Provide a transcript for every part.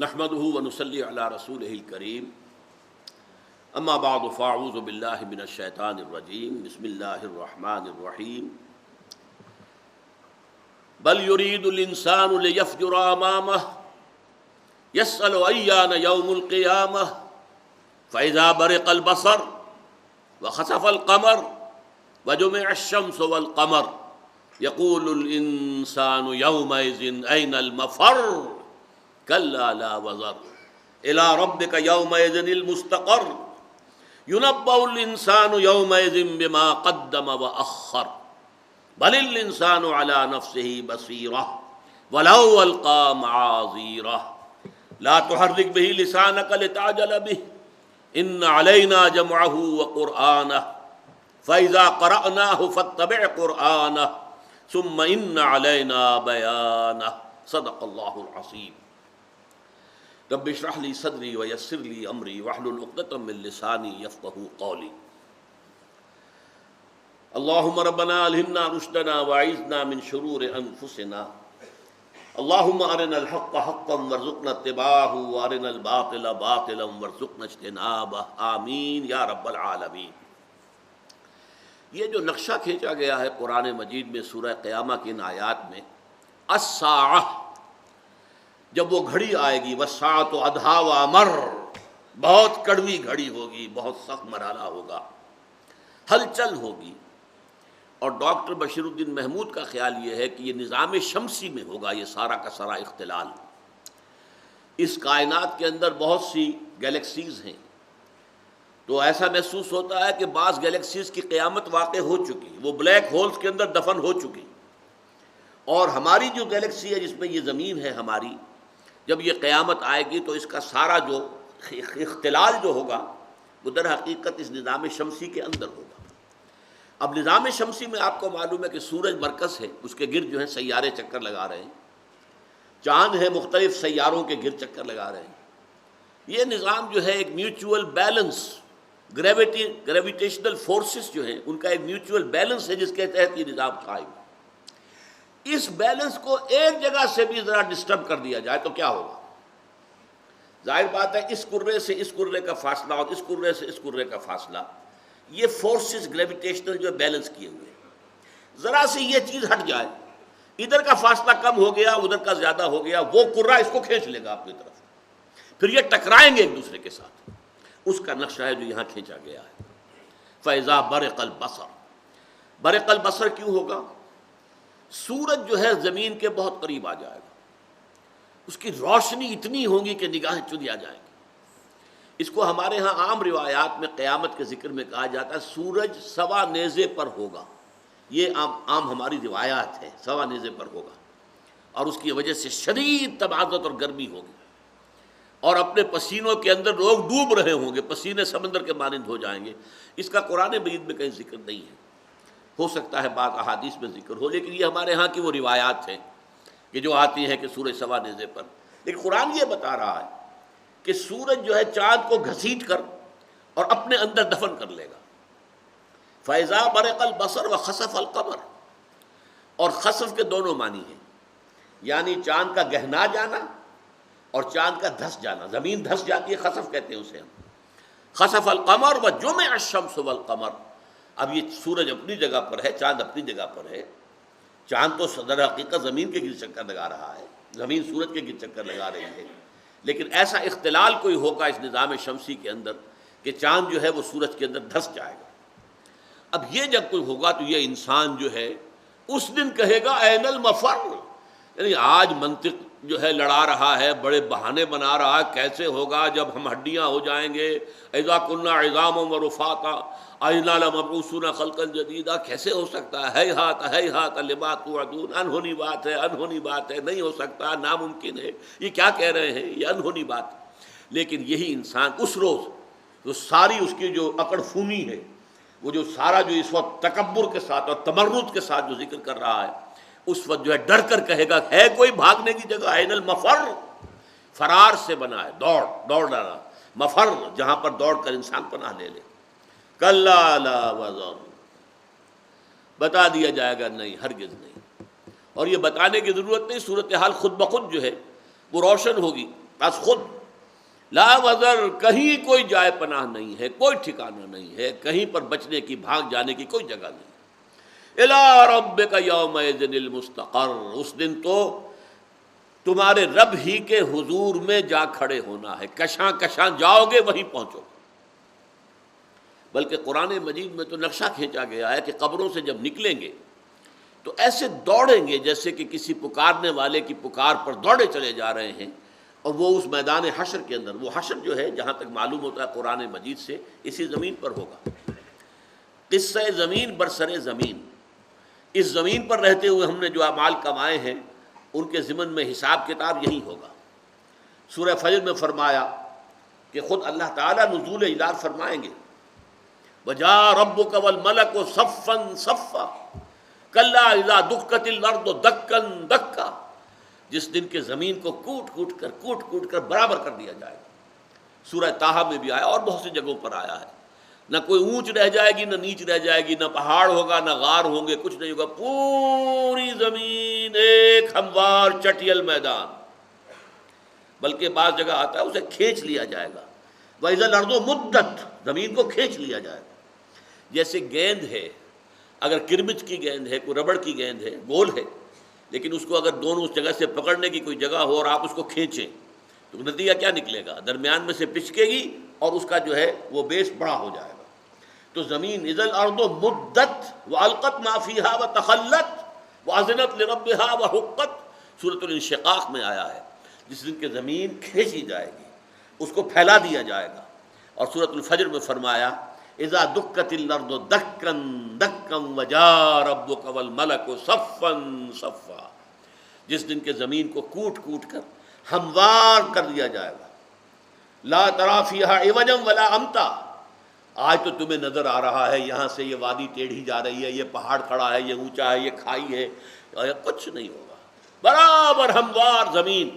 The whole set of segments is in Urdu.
نحمده ونصلی علی رسولہ الکریم اما بعد فاعوذ باللہ من الشیطان الرجیم بسم اللہ الرحمن الرحیم بل یرید الانسان لیفجر امامہ یسأل ایان یوم القیامہ فاذا برق البصر وخسف القمر وجمع الشمس والقمر یقول الانسان یومئذ این المفر کلا لا وزر الی ربک یومئذ المستقر ینبأ الانسان یومئذ بما قدم واخر بل الانسان علی نفسه بصیرہ ولو القی معاذیرہ لا تحرک به لسانک لتعجل به ان علینا جمعه وقرآنہ فاذا قرأناه فاتبع قرآنہ ثم ان علینا بیانہ صدق اللہ العظیم رب اشرح لی صدری ویسر لی امری واحلل عقدۃ من لسانی یفقہوا قولی اللہم ربنا الہمنا رشدنا واعذنا من شرور انفسنا اللہم ارنا الحق حقا وارزقنا اتباعہ وارنا الباطل باطلا وارزقنا اجتنابہ آمین یا رب العالمین۔ یہ جو نقشہ کھینچا گیا ہے قرآن مجید میں سورہ قیامہ کی ان آیات میں، الساعہ، جب وہ گھڑی آئے گی، والساعۃ ادھیٰ وامر، بہت کڑوی گھڑی ہوگی، بہت سخت مرحلہ ہوگا، ہلچل ہوگی۔ اور ڈاکٹر بشیر الدین محمود کا خیال یہ ہے کہ یہ نظام شمسی میں ہوگا، یہ سارا کا سارا اختلال۔ اس کائنات کے اندر بہت سی گیلیکسیز ہیں، تو ایسا محسوس ہوتا ہے کہ بعض گیلیکسیز کی قیامت واقع ہو چکی، وہ بلیک ہولز کے اندر دفن ہو چکی، اور ہماری جو گیلیکسی ہے جس میں یہ زمین ہے ہماری، جب یہ قیامت آئے گی تو اس کا سارا جو اختلال جو ہوگا وہ در حقیقت اس نظام شمسی کے اندر ہوگا۔ اب نظام شمسی میں آپ کو معلوم ہے کہ سورج مرکز ہے، اس کے گرد جو ہیں سیارے چکر لگا رہے ہیں، چاند ہے مختلف سیاروں کے گرد چکر لگا رہے ہیں۔ یہ نظام جو ہے ایک میوچول بیلنس، گریویٹیشنل فورسز جو ہیں ان کا ایک میوچول بیلنس ہے جس کے تحت یہ نظام قائم ہے۔ اس بیلنس کو ایک جگہ سے بھی ذرا ڈسٹرب کر دیا جائے تو کیا ہوگا؟ ظاہر بات ہے اس کرے سے اس کرے کا فاصلہ اور اس کرے سے اس کرے کا فاصلہ، یہ فورسز گریویٹیشنل جو بیلنس کیے ہوئے ہیں، ذرا سی یہ چیز ہٹ جائے، ادھر کا فاصلہ کم ہو گیا ادھر کا زیادہ ہو گیا، وہ کرہ اس کو کھینچ لے گا اپنی طرف، پھر یہ ٹکرائیں گے ایک دوسرے کے ساتھ۔ اس کا نقشہ ہے جو یہاں کھینچا گیا ہے۔ فَإِذَا بَرِقَ الْبَصَرُ، برق البصر کیوں ہوگا؟ سورج جو ہے زمین کے بہت قریب آ جائے گا، اس کی روشنی اتنی ہوگی کہ نگاہیں چریا جائیں گی۔ اس کو ہمارے ہاں عام روایات میں قیامت کے ذکر میں کہا جاتا ہے سورج سوا نیزے پر ہوگا، یہ عام ہماری روایات ہے، سوا نیزے پر ہوگا، اور اس کی وجہ سے شدید تبعات اور گرمی ہوگی، اور اپنے پسینوں کے اندر لوگ ڈوب رہے ہوں گے، پسینے سمندر کے مانند ہو جائیں گے۔ اس کا قرآن مجید میں کہیں ذکر نہیں ہے، ہو سکتا ہے بعض احادیث میں ذکر ہو، لیکن یہ ہمارے ہاں کی وہ روایات ہیں کہ جو آتی ہیں کہ سورج سوا نیزے پر، لیکن قرآن یہ بتا رہا ہے کہ سورج جو ہے چاند کو گھسیٹ کر اور اپنے اندر دفن کر لے گا۔ فَإِذَا بَرِقَ الْبَصَرُ وَخَسَفَ الْقَمَرُ، اور خسف کے دونوں معنی ہیں، یعنی چاند کا گہنا جانا اور چاند کا دھس جانا، زمین دھس جاتی ہے خسف کہتے ہیں اسے ہم۔ خسف القمر وجمع الشمس والقمر، اب یہ سورج اپنی جگہ پر ہے، چاند اپنی جگہ پر ہے، چاند تو صدر حقیقت زمین کے گرد چکر لگا رہا ہے، زمین سورج کے گرد چکر لگا رہی ہے، لیکن ایسا اختلال کوئی ہوگا اس نظام شمسی کے اندر کہ چاند جو ہے وہ سورج کے اندر دھس جائے گا۔ اب یہ جب کوئی ہوگا تو یہ انسان جو ہے اس دن کہے گا این المفر، یعنی آج منطق جو ہے لڑا رہا ہے، بڑے بہانے بنا رہا ہے، کیسے ہوگا جب ہم ہڈیاں ہو جائیں گے، اذا کنا عظاما ورفاتا انا لمبعوثون خلقا جدیدا، کیسے ہو سکتا ہے، ہیہات لما توعدون، انہونی بات ہے، انہونی بات ہے، نہیں ہو سکتا، ناممکن ہے، یہ کیا کہہ رہے ہیں، یہ انہونی بات۔ لیکن یہی انسان اس روز جو ساری اس کی جو اکڑ فونی ہے، وہ جو سارا جو اس وقت تکبر کے ساتھ اور تمرد کے ساتھ جو ذکر کر رہا ہے، اس وقت جو ہے ڈر کر کہے گا ہے کوئی بھاگنے کی جگہ، این المفر، فرار سے بنا ہے، دوڑ ڈالا، مفر جہاں پر دوڑ کر انسان پناہ لے لے۔ کلا لا وزر، بتا دیا جائے گا نہیں، ہرگز نہیں۔ اور یہ بتانے کی ضرورت نہیں، صورتحال خود بخود جو ہے وہ روشن ہوگی۔ بس خود لا وزر، کہیں کوئی جائے پناہ نہیں ہے، کوئی ٹھکانہ نہیں ہے، کہیں پر بچنے کی، بھاگ جانے کی کوئی جگہ نہیں۔ الی ربک یومئذ المستقر، اس دن تو تمہارے رب ہی کے حضور میں جا کھڑے ہونا ہے، کشاں کشاں جاؤ گے وہیں پہنچو گے۔ بلکہ قرآن مجید میں تو نقشہ کھینچا گیا ہے کہ قبروں سے جب نکلیں گے تو ایسے دوڑیں گے جیسے کہ کسی پکارنے والے کی پکار پر دوڑے چلے جا رہے ہیں، اور وہ اس میدان حشر کے اندر، وہ حشر جو ہے جہاں تک معلوم ہوتا ہے قرآن مجید سے، اسی زمین پر ہوگا۔ قصہ زمین برسر زمین، اس زمین پر رہتے ہوئے ہم نے جو اعمال کمائے ہیں ان کے ضمن میں حساب کتاب یہی ہوگا۔ سورہ فجر میں فرمایا کہ خود اللہ تعالیٰ نزول الہ فرمائیں گے، وَجَاءَ رَبُّكَ وَالْمَلَكُ صَفًّا صَفًّا كَلَّا إِذَا دُكَّتِ الْأَرْضُ دَكًّا دَكًّا، جس دن کے زمین کو کوٹ کوٹ کر برابر کر دیا جائے گا۔ سورہ طٰہٰ میں بھی آیا اور بہت سی جگہوں پر آیا ہے، نہ کوئی اونچ رہ جائے گی، نہ نیچ رہ جائے گی، نہ پہاڑ ہوگا، نہ غار ہوں گے، کچھ نہیں ہوگا، پوری زمین ایک ہموار چٹیل میدان۔ بلکہ بعض جگہ آتا ہے اسے کھینچ لیا جائے گا، وَإِذَا الْأَرْضُ مُدَّتْ، زمین کو کھینچ لیا جائے گا۔ جیسے گیند ہے، اگر کرمچ کی گیند ہے، کوئی ربڑ کی گیند ہے، گول ہے، لیکن اس کو اگر دونوں اس جگہ سے پکڑنے کی کوئی جگہ ہو اور آپ اس کو کھینچیں تو نتیجہ کیا نکلے گا؟ درمیان میں سے پچکے گی اور اس کا جو ہے وہ بیس بڑا ہو جائے گا۔ تو زمین اذا الارض مدت والقت ما فیہا وتخلت واذنت لربها وحقت، سورۃ الانشقاق میں آیا ہے، جس دن کہ زمین کھینچی جائے گی، اس کو پھیلا دیا جائے گا۔ اور سورۃ الفجر میں فرمایا اذا دکت الارض دکا دکا وجاء ربک والملک صفا صفا، جس دن کے زمین کو کوٹ کر ہموار کر دیا جائے گا۔ لا تری فیہا عوجا ولا امتا، آج تو تمہیں نظر آ رہا ہے یہاں سے یہ وادی ٹیڑھی جا رہی ہے، یہ پہاڑ کھڑا ہے، یہ اونچا ہے، یہ کھائی ہے، کچھ نہیں ہوگا، برابر ہموار زمین۔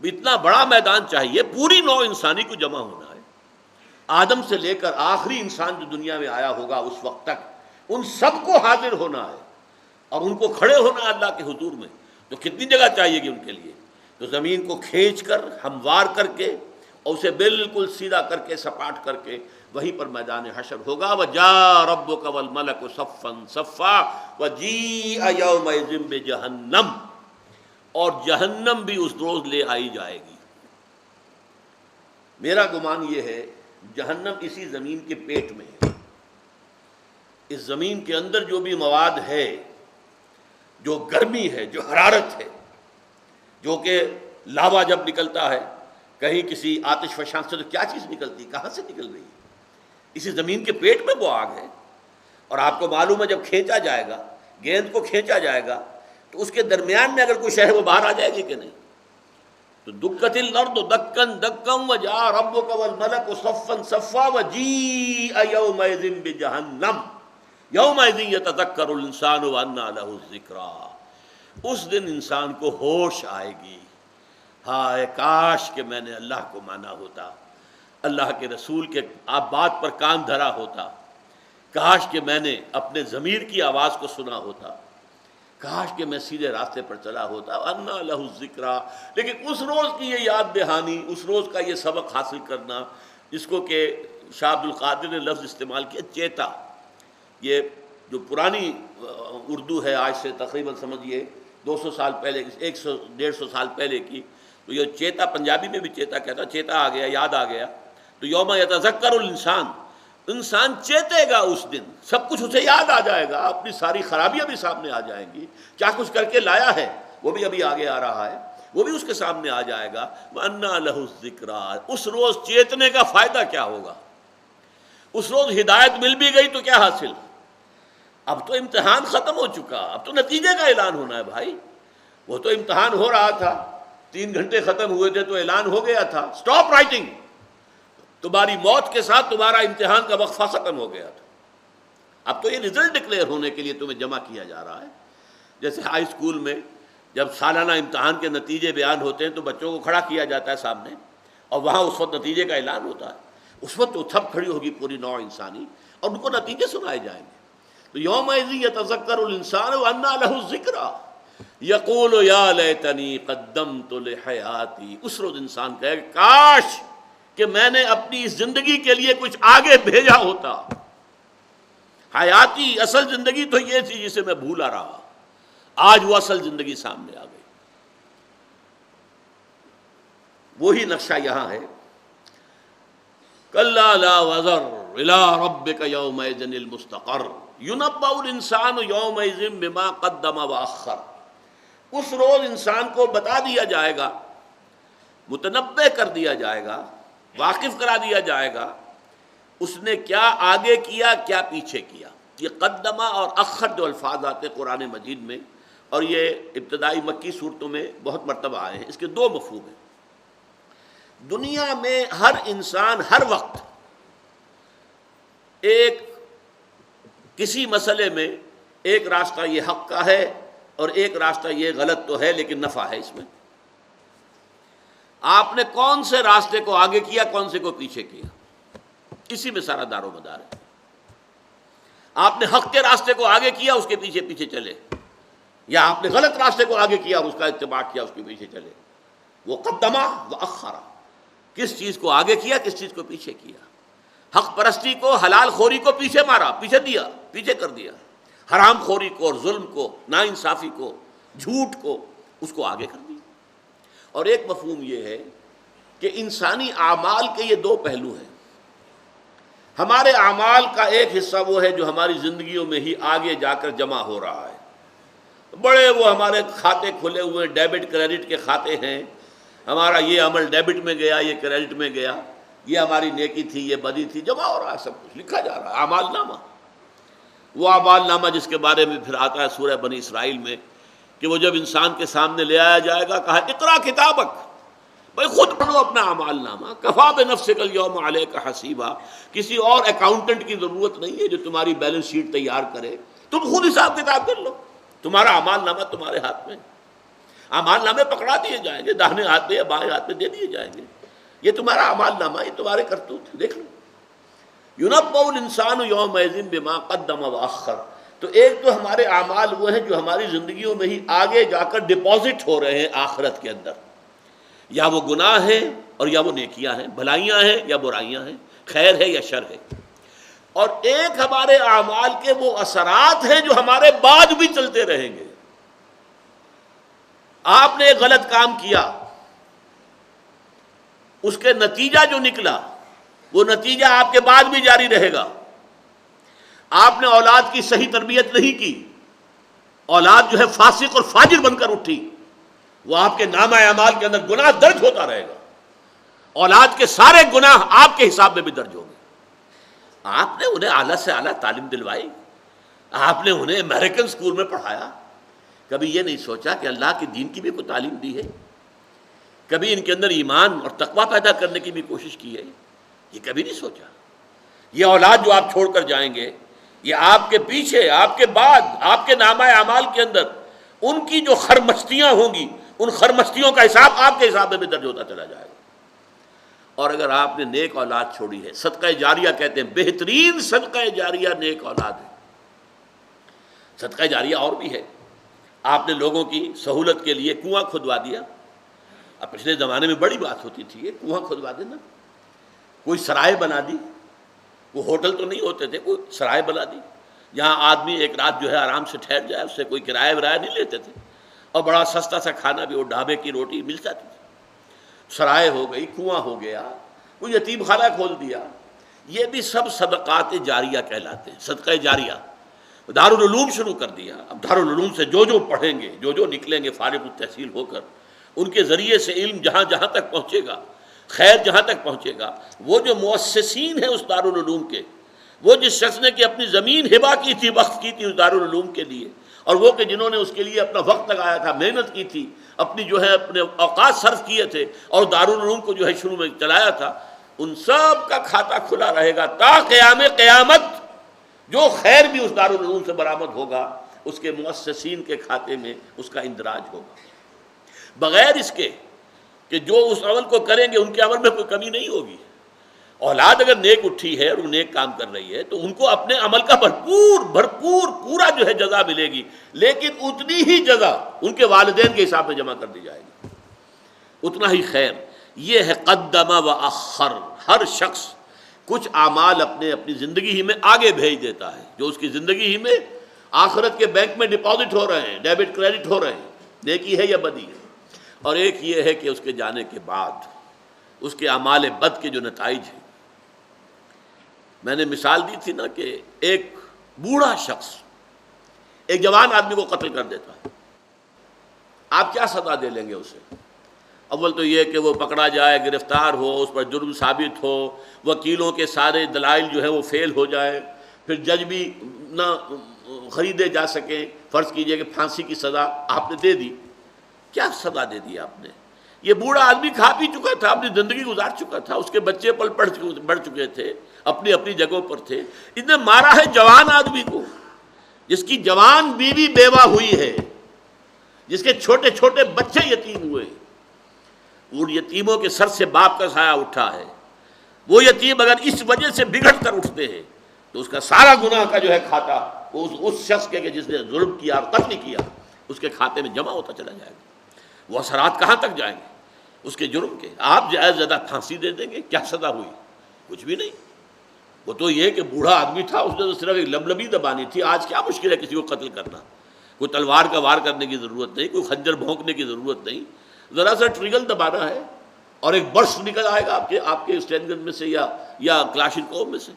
اتنا بڑا میدان چاہیے، پوری نوع انسانی کو جمع ہونا ہے، آدم سے لے کر آخری انسان جو دنیا میں آیا ہوگا اس وقت تک، ان سب کو حاضر ہونا ہے اور ان کو کھڑے ہونا ہے اللہ کے حضور میں۔ تو کتنی جگہ چاہیے گی ان کے لیے؟ تو زمین کو کھینچ کر ہموار کر کے اور اسے بالکل سیدھا کر کے سپاٹ کر کے وہیں پر میدان حشر ہوگا۔ وَجَاءَ رَبُّكَ وَالْمَلَكُ صَفًّا صَفًّا وَجِيءَ يَوْمَئِذٍ بِجَهَنَّمَ، اور جہنم بھی اس روز لے آئی جائے گی۔ میرا گمان یہ ہے جہنم اسی زمین کے پیٹ میں ہے، اس زمین کے اندر جو بھی مواد ہے، جو گرمی ہے، جو حرارت ہے، جو کہ لاوا جب نکلتا ہے کہیں کسی آتش فشاں سے تو کیا چیز نکلتی، کہاں سے نکل رہی ہے؟ اسی زمین کے پیٹ میں وہ آگ ہے۔ اور آپ کو معلوم ہے جب کھینچا جائے گا، گیند کو کھینچا جائے گا تو اس کے درمیان میں اگر کوئی شے وہ باہر آ جائے گی کہ نہیں؟ تو دکت الارض دکا دکا وجاء ربک والملک صفا صفا وجیء یومئذ بجہنم یومئذ یتذکر الانسان وانى له الذکریٰ، اس دن انسان کو ہوش آئے گی، ہائے کاش کہ میں نے اللہ کو مانا ہوتا، اللہ کے رسول کے بات پر کان دھرا ہوتا، کاش کہ میں نے اپنے ضمیر کی آواز کو سنا ہوتا، کاش کہ میں سیدھے راستے پر چلا ہوتا، انا لہ الذکریٰ۔ لیکن اس روز کی یہ یاد دہانی، اس روز کا یہ سبق حاصل کرنا، جس کو کہ شاہ عبد القادر نے لفظ استعمال کیا چیتا، یہ جو پرانی اردو ہے آج سے تقریباً سمجھیے 200 سال پہلے، 100-150 سال پہلے کی، تو یہ چیتا پنجابی میں بھی چیتا کہتا، چیتا آ گیا، یاد آ گیا۔ تو یوم یتذکر الانسان، انسان چیتے گا اس دن، سب کچھ اسے یاد آ جائے گا، اپنی ساری خرابیاں بھی سامنے آ جائیں گی، کیا کچھ کر کے لایا ہے وہ بھی ابھی آگے آ رہا ہے، وہ بھی اس کے سامنے آ جائے گا۔ وَأَنَّىٰ لَهُ الذِّكْرَىٰ، اس روز چیتنے کا فائدہ کیا ہوگا؟ اس روز ہدایت مل بھی گئی تو کیا حاصل؟ اب تو امتحان ختم ہو چکا، اب تو نتیجے کا اعلان ہونا ہے بھائی۔ وہ تو امتحان ہو رہا تھا، 3 گھنٹے ختم ہوئے تھے تو اعلان ہو گیا تھا، اسٹاپ رائٹنگ، تمہاری موت کے ساتھ تمہارا امتحان کا وقفہ ختم ہو گیا تھا۔ اب تو یہ رزلٹ ڈکلیئر ہونے کے لیے تمہیں جمع کیا جا رہا ہے۔ جیسے ہائی اسکول میں جب سالانہ امتحان کے نتیجے بیان ہوتے ہیں تو بچوں کو کھڑا کیا جاتا ہے سامنے، اور وہاں اس وقت نتیجے کا اعلان ہوتا ہے، اس وقت تو تھپ کھڑی ہوگی پوری نوع انسانی اور ان کو نتیجے سنائے جائیں گے۔ تو یومئذ یتذکر الانسان وانى له الذکریٰ، یقول یا لیتنی قدمت لحیاتی، اس روز انسان کہے کہ کاش کہ میں نے اپنی اس زندگی کے لیے کچھ آگے بھیجا ہوتا. حیاتی اصل زندگی تو یہ تھی جسے میں بھولا رہا، آج وہ اصل زندگی سامنے آ گئی. وہی نقشہ یہاں ہے، کلا لا وزر الی ربک یومئذ المستقر ینبأ الانسان یومئذ بما قدم واخر. اس روز انسان کو بتا دیا جائے گا، متنبع کر دیا جائے گا، واقف کرا دیا جائے گا اس نے کیا آگے کیا کیا پیچھے کیا. یہ قدمہ اور اخر جو الفاظ آتے قرآن مجید میں، اور یہ ابتدائی مکی صورتوں میں بہت مرتبہ آئے ہیں، اس کے دو مفہوم ہیں. دنیا میں ہر انسان ہر وقت ایک کسی مسئلے میں ایک راستہ یہ حق کا ہے اور ایک راستہ یہ غلط تو ہے لیکن نفع ہے اس میں. آپ نے کون سے راستے کو آگے کیا، کون سے کو پیچھے کیا، اسی میں سارا دار و مدار ہے. آپ نے حق کے راستے کو آگے کیا، اس کے پیچھے پیچھے چلے، یا آپ نے غلط راستے کو آگے کیا، اس کا اتباع کیا، اس کے پیچھے چلے. وہ قدمہ و اخرا، کس چیز کو آگے کیا، کس چیز کو پیچھے کیا. حق پرستی کو، حلال خوری کو پیچھے مارا، پیچھے دیا، پیچھے کر دیا. حرام خوری کو اور ظلم کو، ناانصافی کو، جھوٹ کو، اس کو آگے کر دیا. اور ایک مفہوم یہ ہے کہ انسانی اعمال کے یہ دو پہلو ہیں. ہمارے اعمال کا ایک حصہ وہ ہے جو ہماری زندگیوں میں ہی آگے جا کر جمع ہو رہا ہے. بڑے وہ ہمارے کھاتے کھلے ہوئے ڈیبٹ کریڈٹ کے کھاتے ہیں، ہمارا یہ عمل ڈیبٹ میں گیا، یہ کریڈٹ میں گیا، یہ ہماری نیکی تھی، یہ بدی تھی، جمع ہو رہا ہے، سب کچھ لکھا جا رہا ہے. اعمال نامہ، وہ اعمال نامہ جس کے بارے میں پھر آتا ہے سورہ بنی اسرائیل میں کہ وہ جب انسان کے سامنے لے آیا جائے گا، کہا اقرا کتابک، بھائی خود پڑھو اپنا اعمال نامہ، کفا بنفسک اليوم علیک حسیبا. کسی اور اکاؤنٹنٹ کی ضرورت نہیں ہے جو تمہاری بیلنس شیٹ تیار کرے، تم خود حساب کتاب کر لو. تمہارا اعمال نامہ تمہارے ہاتھ میں، اعمال نامے پکڑا دیے جائیں گے، داہنے ہاتھ میں یا بائیں ہاتھ میں دے دیے جائیں گے. یہ تمہارا اعمال نامہ، یہ تمہارے کرتوت، دیکھ لو. یُنبَّأُ الْإِنسَانُ يَوْمَئِذٍ بِمَا قَدَّمَ وَأَخَّرَ. تو ایک تو ہمارے اعمال وہ ہیں جو ہماری زندگیوں میں ہی آگے جا کر ڈپازٹ ہو رہے ہیں آخرت کے اندر، یا وہ گناہ ہیں اور یا وہ نیکیاں ہیں، بھلائیاں ہیں یا برائیاں ہیں، خیر ہے یا شر ہے. اور ایک ہمارے اعمال کے وہ اثرات ہیں جو ہمارے بعد بھی چلتے رہیں گے. آپ نے ایک غلط کام کیا، اس کے نتیجہ جو نکلا وہ نتیجہ آپ کے بعد بھی جاری رہے گا. آپ نے اولاد کی صحیح تربیت نہیں کی، اولاد جو ہے فاسق اور فاجر بن کر اٹھی، وہ آپ کے نامہ اعمال کے اندر گناہ درج ہوتا رہے گا. اولاد کے سارے گناہ آپ کے حساب میں بھی درج ہوں گے. آپ نے انہیں اعلیٰ سے اعلیٰ تعلیم دلوائی، آپ نے انہیں امریکن اسکول میں پڑھایا، کبھی یہ نہیں سوچا کہ اللہ کے دین کی بھی کوئی تعلیم دی ہے، کبھی ان کے اندر ایمان اور تقویٰ پیدا کرنے کی بھی کوشش کی ہے، یہ کبھی نہیں سوچا. یہ اولاد جو آپ چھوڑ کر جائیں گے، یہ آپ کے پیچھے، آپ کے بعد، آپ کے نامہ اعمال کے اندر ان کی جو خرمستیاں ہوں گی، ان خرمستیوں کا حساب آپ کے حساب میں بھی درج ہوتا چلا جائے گا. اور اگر آپ نے نیک اولاد چھوڑی ہے، صدقہ جاریہ کہتے ہیں، بہترین صدقہ جاریہ نیک اولاد ہے. صدقہ جاریہ اور بھی ہے. آپ نے لوگوں کی سہولت کے لیے کنواں کھدوا دیا. اب پچھلے زمانے میں بڑی بات ہوتی تھی یہ کنواں کھدوا دینا، کوئی سرائے بنا دی، وہ ہوٹل تو نہیں ہوتے تھے، کوئی سرائے بنا دی جہاں آدمی ایک رات جو ہے آرام سے ٹھہر جائے، اس سے کوئی کرایہ ورایہ نہیں لیتے تھے، اور بڑا سستا سا کھانا بھی، وہ ڈھابے کی روٹی مل جاتی تھی. سرائے ہو گئی، کنواں ہو گیا، کوئی یتیم خانہ کھول دیا. یہ بھی سب صدقات جاریہ کہلاتے ہیں، صدقہ جاریہ. دارالعلوم شروع کر دیا. اب دارالعلوم سے جو نکلیں گے، جو نکلیں گے فارغ التحصیل ہو کر، ان کے ذریعے سے علم جہاں جہاں تک پہنچے گا، خیر جہاں تک پہنچے گا، وہ جو مؤسسین ہیں اس دارالعلوم کے، وہ جس شخص نے کہ اپنی زمین ہبہ کی تھی، وقف کی تھی اس دارالعلوم کے لیے، اور وہ کہ جنہوں نے اس کے لیے اپنا وقت لگایا تھا، محنت کی تھی، اپنی جو ہے اپنے اوقات صرف کیے تھے، اور دارالعلوم کو جو ہے شروع میں چلایا تھا، ان سب کا کھاتہ کھلا رہے گا تا قیام قیامت. جو خیر بھی اس دارالعلوم سے برآمد ہوگا، اس کے مؤسسین کے کھاتے میں اس کا اندراج ہوگا، بغیر اس کے کہ جو اس عمل کو کریں گے ان کے عمل میں کوئی کمی نہیں ہوگی. اولاد اگر نیک اٹھی ہے اور وہ نیک کام کر رہی ہے تو ان کو اپنے عمل کا پورا جو ہے جزا ملے گی، لیکن اتنی ہی جزا ان کے والدین کے حساب میں جمع کر دی جائے گی، اتنا ہی خیر۔ یہ ہے قدم و اخر، ہر شخص کچھ اعمال اپنی زندگی ہی میں آگے بھیج دیتا ہے، جو اس کی زندگی ہی میں آخرت کے بینک میں ڈپازٹ ہو رہے ہیں، ڈیبٹ کریڈٹ ہو رہے ہیں، نیکی ہے یا بدی ہے۔ اور ایک یہ ہے کہ اس کے جانے کے بعد اس کے اعمال بد کے جو نتائج ہیں، میں نے مثال دی تھی نا کہ ایک بوڑھا شخص ایک جوان آدمی کو قتل کر دیتا ہے، آپ کیا سزا دے لیں گے اسے؟ اول تو یہ کہ وہ پکڑا جائے، گرفتار ہو، اس پر جرم ثابت ہو، وکیلوں کے سارے دلائل جو ہے وہ فیل ہو جائے، پھر جج بھی نہ خریدے جا سکیں، فرض کیجئے کہ پھانسی کی سزا آپ نے دے دی، کیا سزا دے دی آپ نے؟ یہ بوڑھا آدمی کھا پی چکا تھا، اپنی زندگی گزار چکا تھا، اس کے بچے پل بڑھ چکے تھے، اپنی اپنی جگہوں پر تھے، اس نے مارا ہے جوان آدمی کو، جس کی جوان بیوی بیوہ ہوئی ہے، جس کے چھوٹے چھوٹے بچے یتیم ہوئے، ان یتیموں کے سر سے باپ کا سایہ اٹھا ہے۔ وہ یتیم اگر اس وجہ سے بگڑ کر اٹھتے ہیں تو اس کا سارا گناہ کا جو ہے کھاتا اس شخص کے کہ جس نے ظلم کیا اور قتل کیا اس کے کھاتے میں جمع ہوتا چلا جائے گا۔ وہ اثرات کہاں تک جائیں گے اس کے جرم کے؟ آپ زیادہ پھانسی دے دیں گے، کیا سزا ہوئی؟ کچھ بھی نہیں۔ وہ تو یہ کہ بوڑھا آدمی تھا، اس نے تو صرف ایک لبلبی دبانی تھی۔ آج کیا مشکل ہے کسی کو قتل کرنا؟ کوئی تلوار کا وار کرنے کی ضرورت نہیں، کوئی خنجر بھونکنے کی ضرورت نہیں، ذرا سا ٹریگل دبانا ہے اور ایک برس نکل آئے گا آپ کے اسٹین گن میں سے یا کلاشنکوف میں سے۔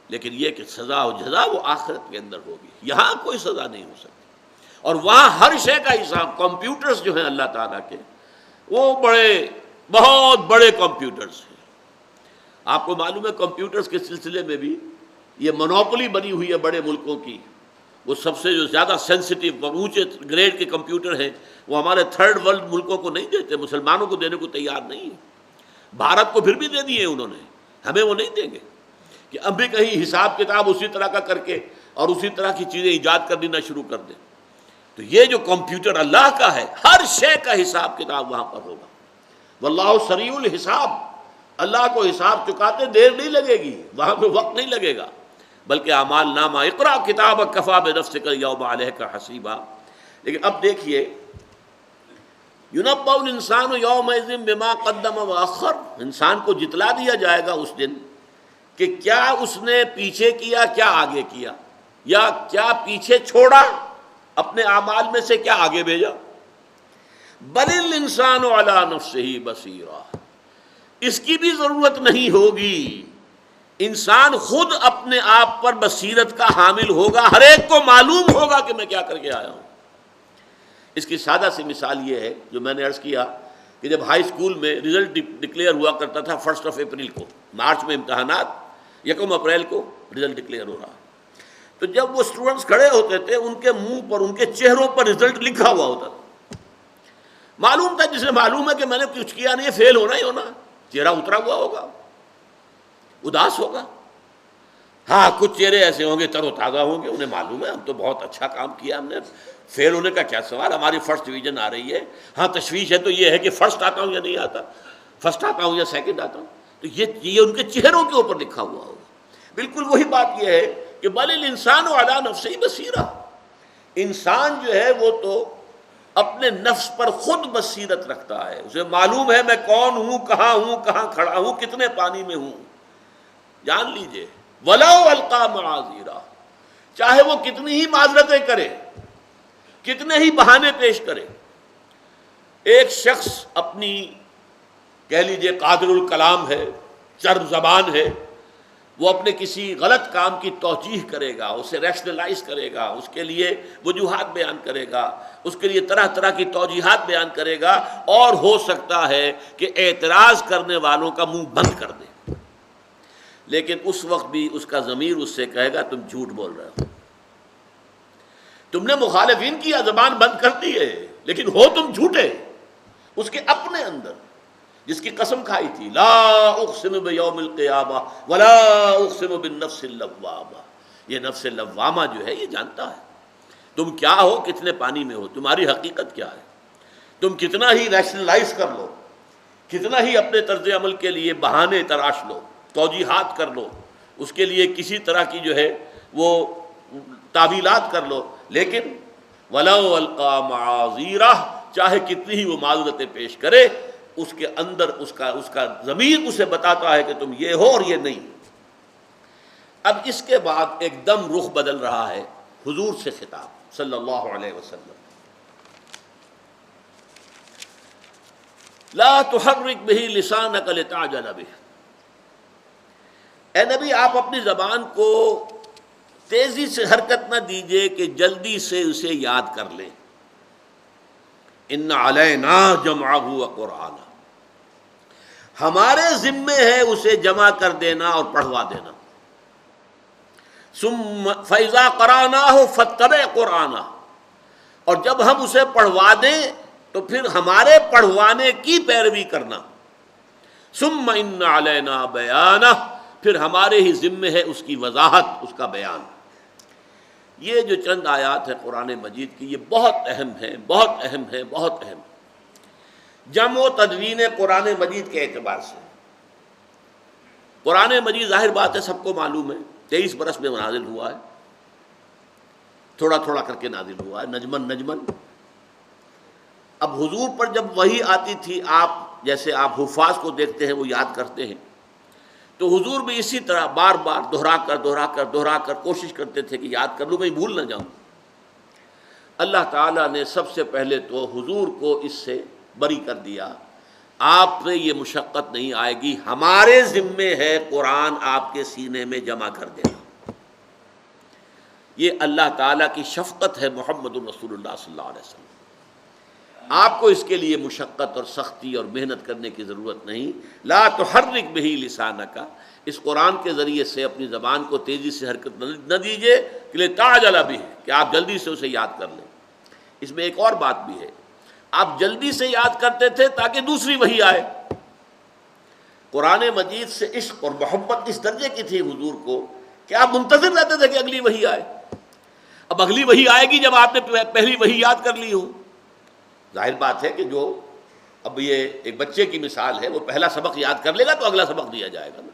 لیکن یہ کہ سزا و جزا وہ آخرت کے اندر ہوگی، یہاں کوئی سزا نہیں ہو سکتی۔ اور وہاں ہر شے کا حساب، کمپیوٹرز جو ہیں اللہ تعالیٰ کے، وہ بہت بڑے کمپیوٹرز ہیں۔ آپ کو معلوم ہے کمپیوٹرز کے سلسلے میں بھی یہ منوپلی بنی ہوئی ہے بڑے ملکوں کی۔ وہ سب سے جو زیادہ سینسٹیو اور اونچے گریڈ کے کمپیوٹر ہیں وہ ہمارے تھرڈ ورلڈ ملکوں کو نہیں دیتے، مسلمانوں کو دینے کو تیار نہیں ہے۔ بھارت کو پھر بھی دے دیے انہوں نے، ہمیں وہ نہیں دیں گے کہ اب بھی کہیں حساب کتاب اسی طرح کا کر کے اور اسی طرح کی چیزیں ایجاد کرنی نہ شروع کر دیں۔ تو یہ جو کمپیوٹر اللہ کا ہے، ہر شے کا حساب کتاب وہاں پر ہوگا۔ واللہ سریع الحساب، اللہ کو حساب چکاتے دیر نہیں لگے گی، وہاں پہ وقت نہیں لگے گا، بلکہ اعمال نامہ اقرا کتابک کفی بنفسک اليوم علیک حسیبا۔ لیکن اب دیکھیے ينبأ الانسان یومئذ بما قدم واخر، انسان کو جتلا دیا جائے گا اس دن کہ کیا اس نے پیچھے کیا، کیا آگے کیا، یا کیا پیچھے چھوڑا اپنے اعمال میں سے، کیا آگے بھیجا۔ بل الانسان علی نفسہ بصیرہ، اس کی بھی ضرورت نہیں ہوگی، انسان خود اپنے آپ پر بصیرت کا حامل ہوگا، ہر ایک کو معلوم ہوگا کہ میں کیا کر کے آیا ہوں۔ اس کی سادہ سی مثال یہ ہے جو میں نے عرض کیا کہ جب ہائی اسکول میں رزلٹ ڈکلیئر ہوا کرتا تھا 1 اپریل کو، مارچ میں امتحانات، 1 اپریل کو رزلٹ ڈکلیئر ہو رہا، تو جب وہ اسٹوڈنٹس کھڑے ہوتے تھے ان کے منہ پر، ان کے چہروں پر رزلٹ لکھا ہوا ہوتا تھا۔ معلوم تھا، جسے معلوم ہے کہ میں نے کچھ کیا نہیں، فیل ہونا ہی ہونا، چہرہ اترا ہوا ہوگا، اداس ہوگا۔ ہاں کچھ چہرے ایسے ہوں گے تر و تازہ ہوں گے، انہیں معلوم ہے ہم تو بہت اچھا کام کیا، ہم نے فیل ہونے کا کیا سوال، ہماری فرسٹ ڈویژن آ رہی ہے۔ ہاں تشویش ہے تو یہ ہے کہ فرسٹ آتا ہوں یا نہیں آتا، فرسٹ آتا ہوں یا سیکنڈ آتا ہوں، تو یہ ان کے چہروں کے اوپر لکھا ہوا ہوگا۔ بالکل وہی بات یہ ہے کہ بل الانسان علی نفسہ بصیرہ، انسان جو ہے وہ تو اپنے نفس پر خود بصیرت رکھتا ہے، اسے معلوم ہے میں کون ہوں، کہاں کھڑا ہوں، کتنے پانی میں ہوں۔ جان لیجئے وَلَوْ أَلْقَىٰ مَعَاذِيرًا، چاہے وہ کتنی ہی معذرتیں کرے، کتنے ہی بہانے پیش کرے۔ ایک شخص اپنی کہہ لیجئے قادر الکلام ہے، چرب زبان ہے، وہ اپنے کسی غلط کام کی توجیح کرے گا، اسے ریشنلائز کرے گا، اس کے لیے وجوہات بیان کرے گا، اس کے لیے طرح طرح کی توجیحات بیان کرے گا، اور ہو سکتا ہے کہ اعتراض کرنے والوں کا منہ بند کر دے، لیکن اس وقت بھی اس کا ضمیر اس سے کہے گا تم جھوٹ بول رہے ہو، تم نے مخالفین کی زبان بند کر دی ہے لیکن ہو تم جھوٹے۔ اس کے اپنے اندر جس کی قسم کھائی تھی لا اقسم بیوم القیامہ ولا اقسم بالنفس اللوامہ، یہ نفس لوامہ جو ہے یہ جانتا ہے تم کیا ہو، کتنے پانی میں ہو، تمہاری حقیقت کیا ہے، تم کتنا ہی ریشنلائز کر لو، کتنا ہی اپنے طرز عمل کے لیے بہانے تراش لو، توجیحات کر لو، اس کے لیے کسی طرح کی جو ہے وہ تعویلات کر لو، لیکن وَلَوْ أَلْقَىٰ مَعَاذِيرَهُ، چاہے کتنی ہی وہ معذرتیں پیش کرے، اس کے اندر اس کا ضمیر اسے بتاتا ہے کہ تم یہ ہو اور یہ نہیں۔ اب اس کے بعد ایک دم رخ بدل رہا ہے، حضور سے خطاب صلی اللہ علیہ وسلم۔ لا تحرک بہ لسانک لتعجل بہ، اے نبی آپ اپنی زبان کو تیزی سے حرکت نہ دیجیے کہ جلدی سے اسے یاد کر لیں۔ ان علینا جمعہ وقرآنہ، ہمارے ذمے ہے اسے جمع کر دینا اور پڑھوا دینا۔ ثم فإذا قرأناہ فاتبع قرآنہ، اور جب ہم اسے پڑھوا دیں تو پھر ہمارے پڑھوانے کی پیروی کرنا۔ ثم ان علینا بیانہ، پھر ہمارے ہی ذمے ہے اس کی وضاحت، اس کا بیان۔ یہ جو چند آیات ہیں قرآن مجید کی، یہ بہت اہم ہیں، بہت اہم ہیں، بہت اہم۔ جمع و تدوین قرآن مجید کے اعتبار سے قرآن مجید ظاہر بات ہے سب کو معلوم ہے 23 برس میں نازل ہوا ہے، تھوڑا تھوڑا کر کے نازل ہوا ہے، نجمن نجمن۔ اب حضور پر جب وحی آتی تھی، آپ جیسے آپ حفاظ کو دیکھتے ہیں وہ یاد کرتے ہیں، تو حضور بھی اسی طرح بار بار دہرا کر کوشش کرتے تھے کہ یاد کر لوں، میں بھول نہ جاؤں۔ اللہ تعالیٰ نے سب سے پہلے تو حضور کو اس سے بری کر دیا، آپ پہ یہ مشقت نہیں آئے گی، ہمارے ذمے ہے قرآن آپ کے سینے میں جمع کر دینا۔ یہ اللہ تعالیٰ کی شفقت ہے محمد رسول اللہ صلی اللہ علیہ وسلم۔ آپ کو اس کے لیے مشقت اور سختی اور محنت کرنے کی ضرورت نہیں۔ لا تحرک بہ لسانک، اس قرآن کے ذریعے سے اپنی زبان کو تیزی سے حرکت نہ دیجیے کہ لتعجل بہ، کہ آپ جلدی سے اسے یاد کر لیں۔ اس میں ایک اور بات بھی ہے، آپ جلدی سے یاد کرتے تھے تاکہ دوسری وحی آئے۔ قرآن مجید سے عشق اور محبت اس درجے کی تھی حضور کو کہ آپ منتظر رہتے تھے کہ اگلی وحی آئے۔ اب اگلی وحی آئے گی جب آپ نے پہلی وحی یاد کر لی ہو۔ ظاہر بات ہے کہ جو اب یہ ایک بچے کی مثال ہے، وہ پہلا سبق یاد کر لے گا تو اگلا سبق دیا جائے گا نا۔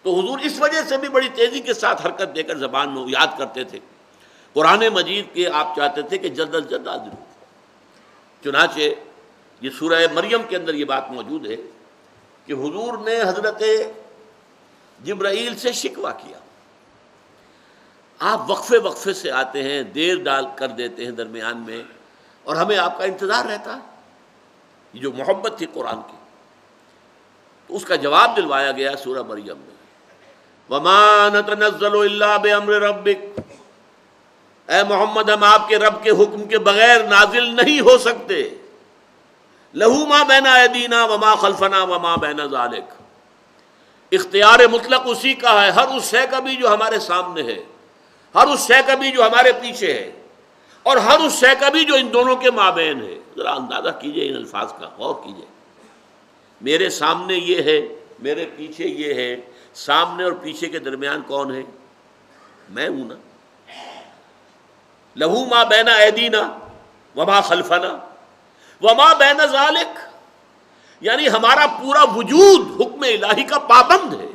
تو حضور اس وجہ سے بھی بڑی تیزی کے ساتھ حرکت دے کر زبان میں یاد کرتے تھے۔ قرآن مجید کے آپ چاہتے تھے کہ جلد از جلد نازل ہو۔ چنانچہ یہ سورہ مریم کے اندر یہ بات موجود ہے کہ حضور نے حضرت جبرائیل سے شکوہ کیا، آپ وقفے سے آتے ہیں، دیر ڈال کر دیتے ہیں درمیان میں، اور ہمیں آپ کا انتظار رہتا ہے۔ یہ جو محبت تھی قرآن کی، تو اس کا جواب دلوایا گیا سورہ مریم میں، وَمَا نَتَنَزَّلُ إِلَّا بِأَمْرِ رَبِّكَ، اے محمد ہم آپ کے رب کے حکم کے بغیر نازل نہیں ہو سکتے۔ لَهُ مَا بَيْنَ أَيْدِينَا وَمَا خَلْفَنَا وَمَا بَيْنَ ذَلِكَ، اختیار مطلق اسی کا ہے، ہر اس شے کا بھی جو ہمارے سامنے ہے، ہر اس شے کا بھی جو ہمارے پیچھے ہے، اور ہر اس شے کا بھی جو ان دونوں کے مابین ہے۔ ذرا اندازہ کیجئے ان الفاظ کا، غور کیجئے۔ میرے سامنے یہ ہے، میرے پیچھے یہ ہے، سامنے اور پیچھے کے درمیان کون ہے؟ میں ہوں نا۔ لہو ما بین ایدینا وما خلفنا وما بین ذالک، یعنی ہمارا پورا وجود حکم الہی کا پابند ہے۔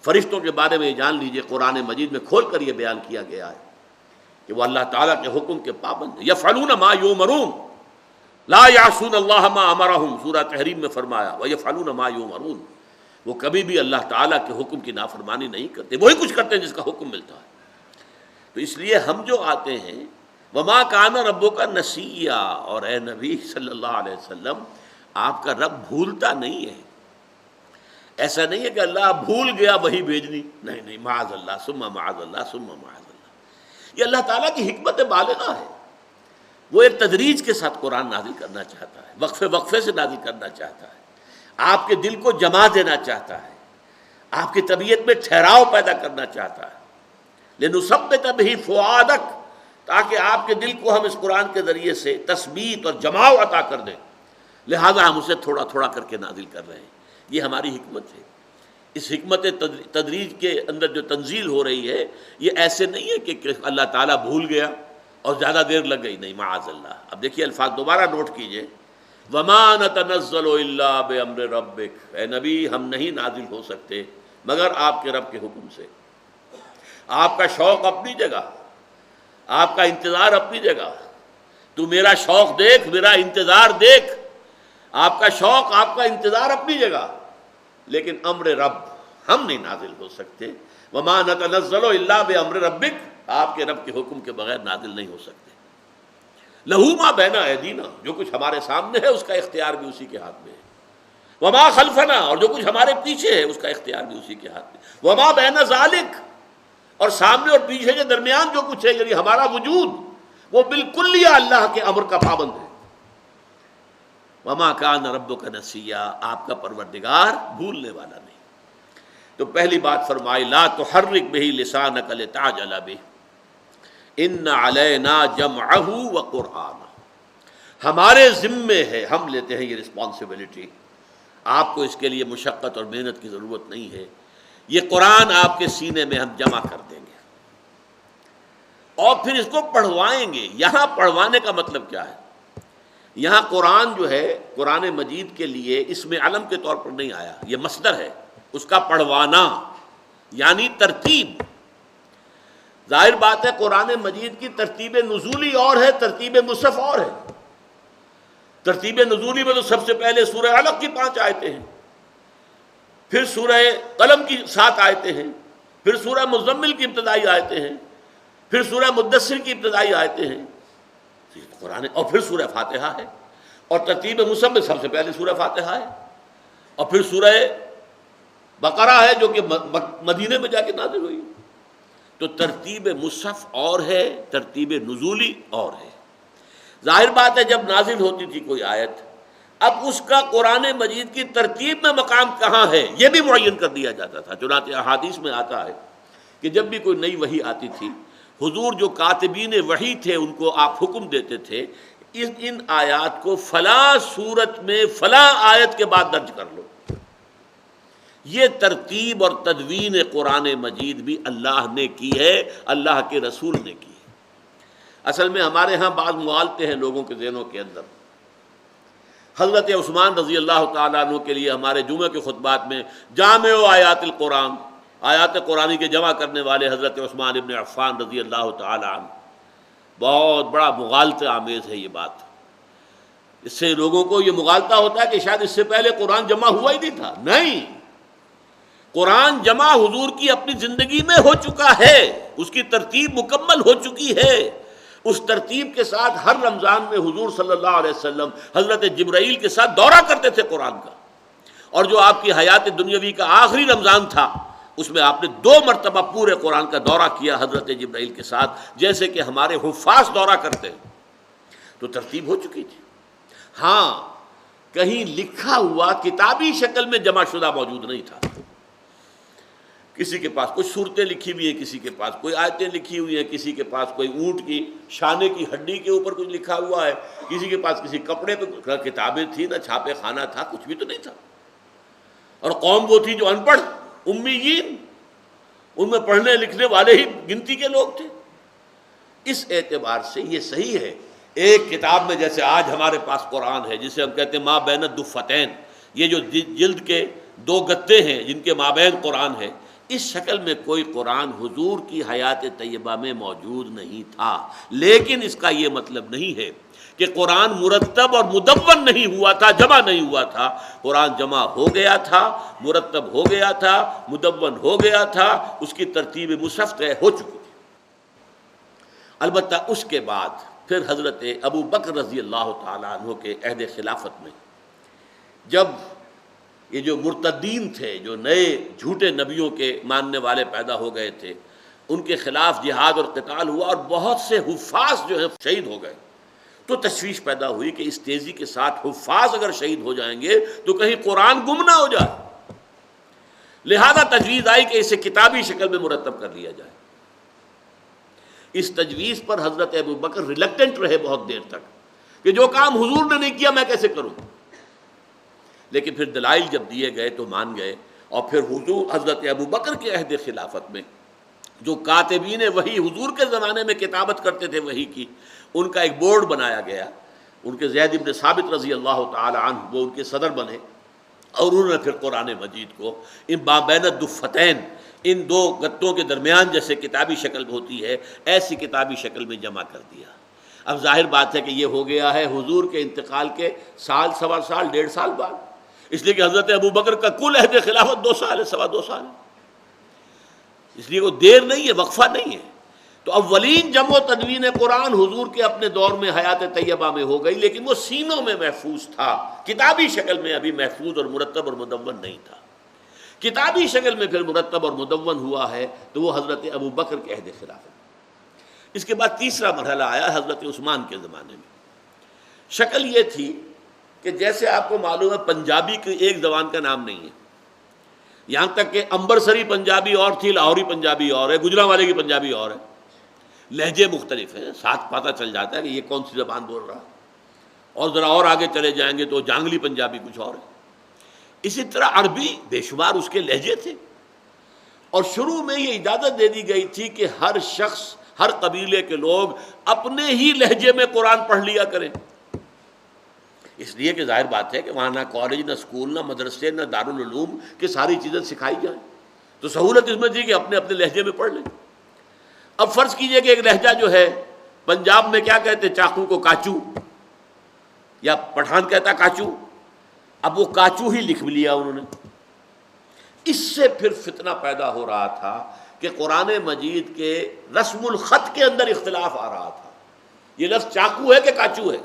فرشتوں کے بارے میں جان لیجئے، قرآن مجید میں کھول کر یہ بیان کیا گیا ہے کہ وہ اللہ تعالیٰ کے حکم کے پابند ہیں۔ یفعلون ما یؤمرون لا یعصون اللہ ما امرہم، سورہ تحریم میں فرمایا ویفعلون ما یؤمرون، وہ کبھی بھی اللہ تعالیٰ کے حکم کی نافرمانی نہیں کرتے، وہی کچھ کرتے ہیں جس کا حکم ملتا ہے۔ تو اس لیے ہم جو آتے ہیں، وما کان ربک نسیا، اور اے نبی صلی اللہ علیہ وسلم آپ کا رب بھولتا نہیں ہے۔ ایسا نہیں ہے کہ اللہ بھول گیا وہی بھیجنی، نہیں، معاذ اللہ ثم معاذ اللہ ثم معاذ اللہ۔ یہ اللہ تعالیٰ کی حکمت بالغہ ہے، وہ ایک تدریج کے ساتھ قرآن نازل کرنا چاہتا ہے، وقفے سے نازل کرنا چاہتا ہے، آپ کے دل کو جما دینا چاہتا ہے، آپ کی طبیعت میں ٹھہراؤ پیدا کرنا چاہتا ہے۔ لِنُثَبِّتَ بِهِ فُؤَادَكَ، تاکہ آپ کے دل کو ہم اس قرآن کے ذریعے سے تثبیت اور جماؤ عطا کر دیں، لہذا ہم اسے تھوڑا تھوڑا کر کے نازل کر رہے ہیں۔ یہ ہماری حکمت ہے۔ اس حکمت تدریج کے اندر جو تنزیل ہو رہی ہے، یہ ایسے نہیں ہے کہ اللہ تعالیٰ بھول گیا اور زیادہ دیر لگ گئی، نہیں، معاذ اللہ۔ اب دیکھیے الفاظ دوبارہ نوٹ کیجئے، وما نتنزل الا بامر ربک، اے نبی ہم نہیں نازل ہو سکتے مگر آپ کے رب کے حکم سے۔ آپ کا شوق اپنی جگہ، آپ کا انتظار اپنی جگہ، تو میرا شوق دیکھ، میرا انتظار دیکھ، آپ کا شوق، آپ کا انتظار اپنی جگہ، لیکن امر رب ہم نہیں نازل ہو سکتے۔ وما نتنزل الا بامر ربک، آپ کے رب کے حکم کے بغیر نازل نہیں ہو سکتے۔ لہو ما بین ایدینا، جو کچھ ہمارے سامنے ہے اس کا اختیار بھی اسی کے ہاتھ میں ہے۔ وما خلفنا، اور جو کچھ ہمارے پیچھے ہے اس کا اختیار بھی اسی کے ہاتھ میں۔ وما بین ذالک، اور سامنے اور پیچھے کے درمیان جو کچھ ہے، یعنی ہمارا وجود، وہ بالکل اللہ کے امر کا پابند ہے۔ وما کان ربک نسیا، آپ کا پروردگار بھولنے والا نہیں۔ تو پہلی بات فرمائی لا تحرک بہ لسانک لتعجل بہ ان علینا جمعہ وقرآنہ، ہمارے ذمے ہے، ہم لیتے ہیں یہ رسپانسبلٹی، آپ کو اس کے لیے مشقت اور محنت کی ضرورت نہیں ہے، یہ قرآن آپ کے سینے میں ہم جمع کر دیں گے اور پھر اس کو پڑھوائیں گے۔ یہاں پڑھوانے کا مطلب کیا ہے؟ یہاں قرآن جو ہے، قرآن مجید کے لیے اس میں علم کے طور پر نہیں آیا، یہ مصدر ہے، اس کا پڑھوانا یعنی ترتیب۔ ظاہر بات ہے قرآن مجید کی ترتیب نزولی اور ہے، ترتیب مصحف اور ہے۔ ترتیب نزولی میں تو سب سے پہلے سورہ علق کی 5 آیتیں ہیں، پھر سورہ قلم کی 7 آیتیں ہیں، پھر سورہ مزمل کی ابتدائی آیتیں ہیں، پھر سورہ مدثر کی ابتدائی آیتیں ہیں، قرآن، اور پھر سورہ فاتحہ ہے، اور ترتیب مصحف میں سب سے پہلے سورہ فاتحہ ہے، اور پھر سورہ بقرہ ہے جو کہ مدینے میں جا کے نازل ہوئی۔ تو ترتیب مصحف اور ہے، ترتیب نزولی اور ہے۔ ظاہر بات ہے جب نازل ہوتی تھی کوئی آیت، اب اس کا قرآن مجید کی ترتیب میں مقام کہاں ہے یہ بھی معین کر دیا جاتا تھا۔ چنانچہ احادیث میں آتا ہے کہ جب بھی کوئی نئی وحی آتی تھی، حضور جو کاتبین وحی تھے ان کو آپ حکم دیتے تھے ان آیات کو فلاں صورت میں فلاں آیت کے بعد درج کر لو۔ یہ ترتیب اور تدوین قرآن مجید بھی اللہ نے کی ہے، اللہ کے رسول نے کی ہے۔ اصل میں ہمارے ہاں بعض مغالطے ہیں لوگوں کے ذہنوں کے اندر۔ حضرت عثمان رضی اللہ تعالیٰ عنہ کے لیے ہمارے جمعہ کے خطبات میں جامع آیات القرآن، آیات قرآنی کے جمع کرنے والے حضرت عثمان ابن عفان رضی اللہ تعالیٰ عنہ، بہت بڑا مغالطہ آمیز ہے یہ بات۔ اس سے لوگوں کو یہ مغالطہ ہوتا ہے کہ شاید اس سے پہلے قرآن جمع ہوا ہی نہیں تھا۔ نہیں، قرآن جمع حضور کی اپنی زندگی میں ہو چکا ہے، اس کی ترتیب مکمل ہو چکی ہے۔ اس ترتیب کے ساتھ ہر رمضان میں حضور صلی اللہ علیہ وسلم حضرت جبرائیل کے ساتھ دورہ کرتے تھے قرآن کا، اور جو آپ کی حیات دنیاوی کا آخری رمضان تھا اس میں آپ نے 2 مرتبہ پورے قرآن کا دورہ کیا حضرت جبرائیل کے ساتھ، جیسے کہ ہمارے حفاظ دورہ کرتے ہیں۔ تو ترتیب ہو چکی تھی۔ ہاں، کہیں لکھا ہوا کتابی شکل میں جمع شدہ موجود نہیں تھا۔ کسی کے پاس کچھ صورتیں لکھی ہوئی ہیں، کسی کے پاس کوئی آیتیں لکھی ہوئی ہیں، کسی کے پاس کوئی اونٹ کی شانے کی ہڈی کے اوپر کچھ لکھا ہوا ہے، کسی کے پاس کسی کپڑے پہ کتابیں تھیں، نہ چھاپے خانہ تھا، کچھ بھی تو نہیں تھا۔ اور قوم وہ تھی جو ان پڑھ امیین، ان میں پڑھنے لکھنے والے ہی گنتی کے لوگ تھے۔ اس اعتبار سے یہ صحیح ہے، ایک کتاب میں جیسے آج ہمارے پاس قرآن ہے جسے ہم کہتے ہیں ما بین الدفتین، یہ جو جلد کے 2 گتے ہیں جن کے مابین قرآن ہے، اس شکل میں کوئی قرآن حضور کی حیات طیبہ میں موجود نہیں تھا۔ لیکن اس کا یہ مطلب نہیں ہے کہ قرآن مرتب اور مدون نہیں ہوا تھا، جمع نہیں ہوا تھا۔ قرآن جمع ہو گیا تھا، مرتب ہو گیا تھا، مدون ہو گیا تھا، اس کی ترتیب مصحف طے ہو چکی تھی۔ البتہ اس کے بعد پھر حضرت ابو بکر رضی اللہ تعالیٰ عنہ کے عہد خلافت میں جب یہ جو مرتدین تھے، جو نئے جھوٹے نبیوں کے ماننے والے پیدا ہو گئے تھے، ان کے خلاف جہاد اور قتال ہوا اور بہت سے حفاظ جو ہیں شہید ہو گئے، تو تشویش پیدا ہوئی کہ اس تیزی کے ساتھ حفاظ اگر شہید ہو جائیں گے تو کہیں قرآن گم نہ ہو جائے۔ لہذا تجویز آئی کہ اسے کتابی شکل میں مرتب کر لیا جائے۔ اس تجویز پر حضرت ابو بکر ریلکٹنٹ رہے بہت دیر تک کہ جو کام حضور نے نہیں کیا میں کیسے کروں، لیکن پھر دلائل جب دیے گئے تو مان گئے، اور پھر حضور حضرت ابو بکر کے عہد خلافت میں جو کاتبین وحی حضور کے زمانے میں کتابت کرتے تھے وحی کی، ان کا ایک بورڈ بنایا گیا، ان کے زید بن ثابت رضی اللہ تعالی عنہ وہ ان کے صدر بنے، اور انہوں نے پھر قرآن مجید کو ان بین الدفتین، ان دو گتوں کے درمیان جیسے کتابی شکل ہوتی ہے ایسی کتابی شکل میں جمع کر دیا۔ اب ظاہر بات ہے کہ یہ ہو گیا ہے حضور کے انتقال کے سال، سوا سال، 1.5 سال بعد، اس لیے کہ حضرت ابو بکر کا کل عہد خلافت 2 سال ہے، سوا 2 سال ہے، اس لیے وہ دیر نہیں ہے، وقفہ نہیں ہے۔ تو اولین جمع و تدوین قرآن حضور کے اپنے دور میں حیات طیبہ میں ہو گئی، لیکن وہ سینوں میں محفوظ تھا، کتابی شکل میں ابھی محفوظ اور مرتب اور مدون نہیں تھا۔ کتابی شکل میں پھر مرتب اور مدون ہوا ہے تو وہ حضرت ابو بکر کے عہد خلافت۔ اس کے بعد تیسرا مرحلہ آیا حضرت عثمان کے زمانے میں۔ شکل یہ تھی کہ جیسے آپ کو معلوم ہے پنجابی کی ایک زبان کا نام نہیں ہے، یہاں تک کہ امبرسری پنجابی اور تھی، لاہوری پنجابی اور ہے، گجرانوالے کی پنجابی اور ہے، لہجے مختلف ہیں، ساتھ پتہ چل جاتا ہے کہ یہ کون سی زبان بول رہا ہے، اور ذرا اور آگے چلے جائیں گے تو جانگلی پنجابی کچھ اور ہے۔ اسی طرح عربی بے شمار اس کے لہجے تھے، اور شروع میں یہ اجازت دے دی گئی تھی کہ ہر شخص، ہر قبیلے کے لوگ اپنے ہی لہجے میں قرآن پڑھ لیا کریں، اس لیے کہ ظاہر بات ہے کہ وہاں نہ کالج، نہ اسکول، نہ مدرسے، نہ دارالعلوم کہ ساری چیزیں سکھائی جائیں، تو سہولت اس میں تھی کہ اپنے اپنے لہجے میں پڑھ لیں۔ اب فرض کیجئے کہ ایک لہجہ جو ہے پنجاب میں کیا کہتے ہیں، چاقو کو کاچو، یا پٹھان کہتا کاچو، اب وہ کاچو ہی لکھ لیا انہوں نے۔ اس سے پھر فتنہ پیدا ہو رہا تھا کہ قرآن مجید کے رسم الخط کے اندر اختلاف آ رہا تھا، یہ لفظ چاقو ہے کہ کاچو ہے۔